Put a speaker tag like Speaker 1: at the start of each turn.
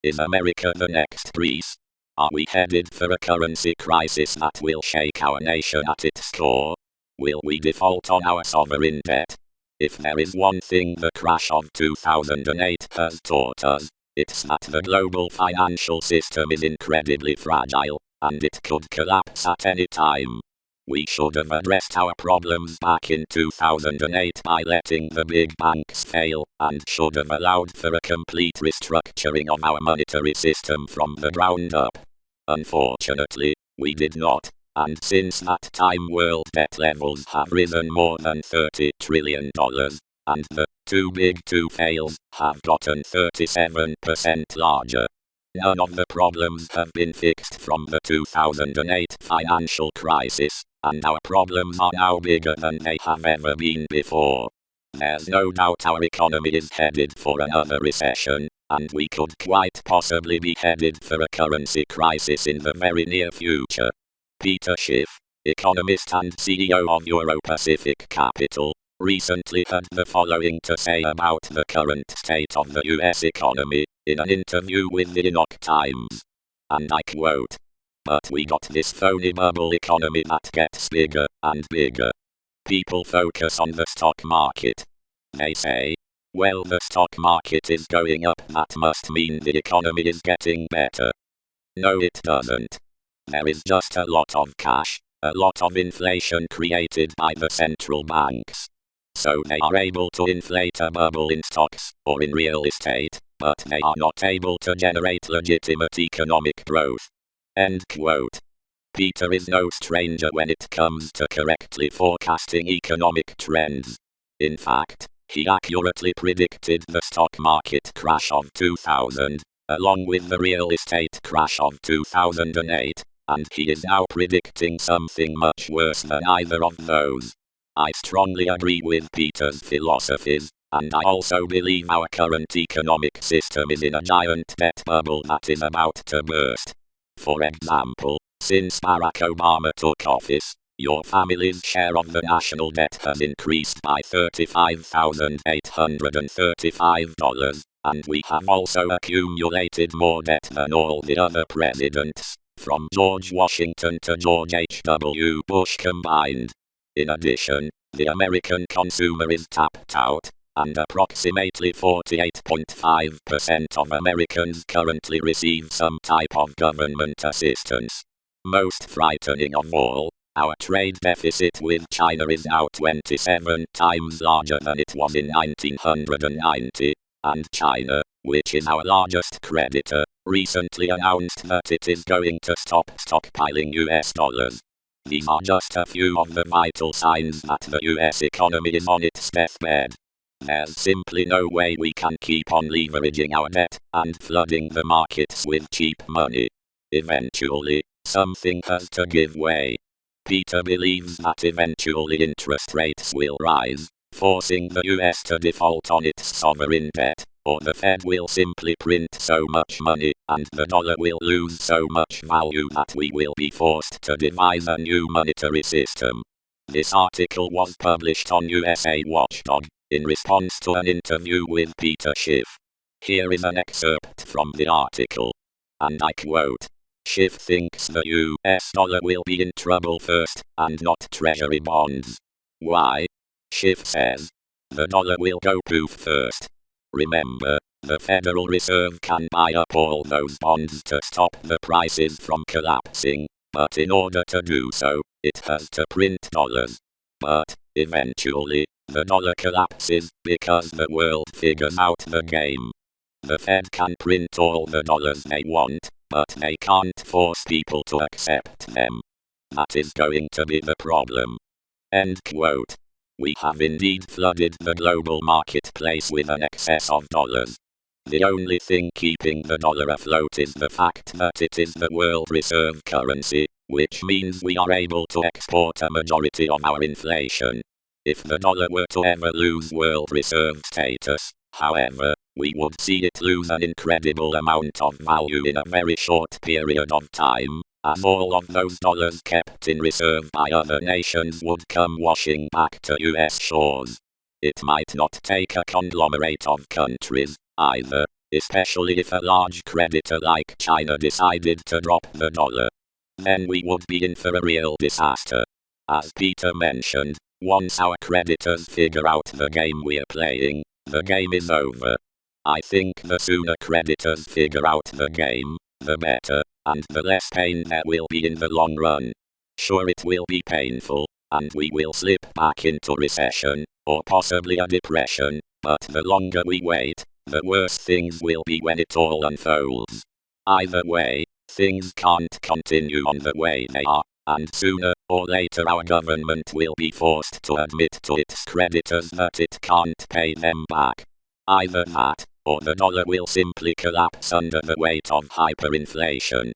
Speaker 1: Is America the next Greece? Are we headed for a currency crisis that will shake our nation at its core? Will we default on our sovereign debt? If there is one thing the crash of 2008 has taught us, it's that the global financial system is incredibly fragile, and it could collapse at any time. We should have addressed our problems back in 2008 by letting the big banks fail, and should have allowed for a complete restructuring of our monetary system from the ground up. Unfortunately, we did not, and since that time world debt levels have risen more than $30 trillion, and the too big to fails have gotten 37% larger. None of the problems have been fixed from the 2008 financial crisis, and our problems are now bigger than they have ever been before. There's no doubt our economy is headed for another recession, and we could quite possibly be headed for a currency crisis in the very near future. Peter Schiff, economist and CEO of Euro-Pacific Capital, recently had the following to say about the current state of the US economy in an interview with the New York Times. And I quote, "But we got this phony bubble economy that gets bigger and bigger. People focus on the stock market. They say, well, the stock market is going up, that must mean the economy is getting better. No, it doesn't. There is just a lot of cash, a lot of inflation created by the central banks. So they are able to inflate a bubble in stocks or in real estate, but they are not able to generate legitimate economic growth." End quote. Peter is no stranger when it comes to correctly forecasting economic trends. In fact, he accurately predicted the stock market crash of 2000, along with the real estate crash of 2008, and he is now predicting something much worse than either of those. I strongly agree with Peter's philosophies, and I also believe our current economic system is in a giant debt bubble that is about to burst. For example, since Barack Obama took office, your family's share of the national debt has increased by $35,835, and we have also accumulated more debt than all the other presidents, from George Washington to George H.W. Bush combined. In addition, the American consumer is tapped out, and approximately 48.5% of Americans currently receive some type of government assistance. Most frightening of all, our trade deficit with China is now 27 times larger than it was in 1990, and China, which is our largest creditor, recently announced that it is going to stop stockpiling US dollars. These are just a few of the vital signs that the US economy is on its deathbed. There's simply no way we can keep on leveraging our debt and flooding the markets with cheap money. Eventually, something has to give way. Peter believes that eventually interest rates will rise, forcing the US to default on its sovereign debt, or the Fed will simply print so much money and the dollar will lose so much value that we will be forced to devise a new monetary system. This article was published on USA Watchdog in response to an interview with Peter Schiff. Here is an excerpt from the article. And I quote, "Schiff thinks the US dollar will be in trouble first, and not treasury bonds. Why? Schiff says, the dollar will go poof first. Remember, the Federal Reserve can buy up all those bonds to stop the prices from collapsing, but in order to do so, it has to print dollars. But, eventually, the dollar collapses because the world figures out the game. The Fed can print all the dollars they want, but they can't force people to accept them. That is going to be the problem." End quote. We have indeed flooded the global marketplace with an excess of dollars. The only thing keeping the dollar afloat is the fact that it is the world reserve currency, which means we are able to export a majority of our inflation. If the dollar were to ever lose world reserve status, however, we would see it lose an incredible amount of value in a very short period of time, as all of those dollars kept in reserve by other nations would come washing back to US shores. It might not take a conglomerate of countries, either, especially if a large creditor like China decided to drop the dollar. Then we would be in for a real disaster. As Peter mentioned, once our creditors figure out the game we're playing, the game is over. I think the sooner creditors figure out the game, the better, and the less pain there will be in the long run. Sure, it will be painful, and we will slip back into recession, or possibly a depression, but the longer we wait, the worse things will be when it all unfolds. Either way, things can't continue on the way they are, and sooner or later our government will be forced to admit to its creditors that it can't pay them back. Either that, or the dollar will simply collapse under the weight of hyperinflation.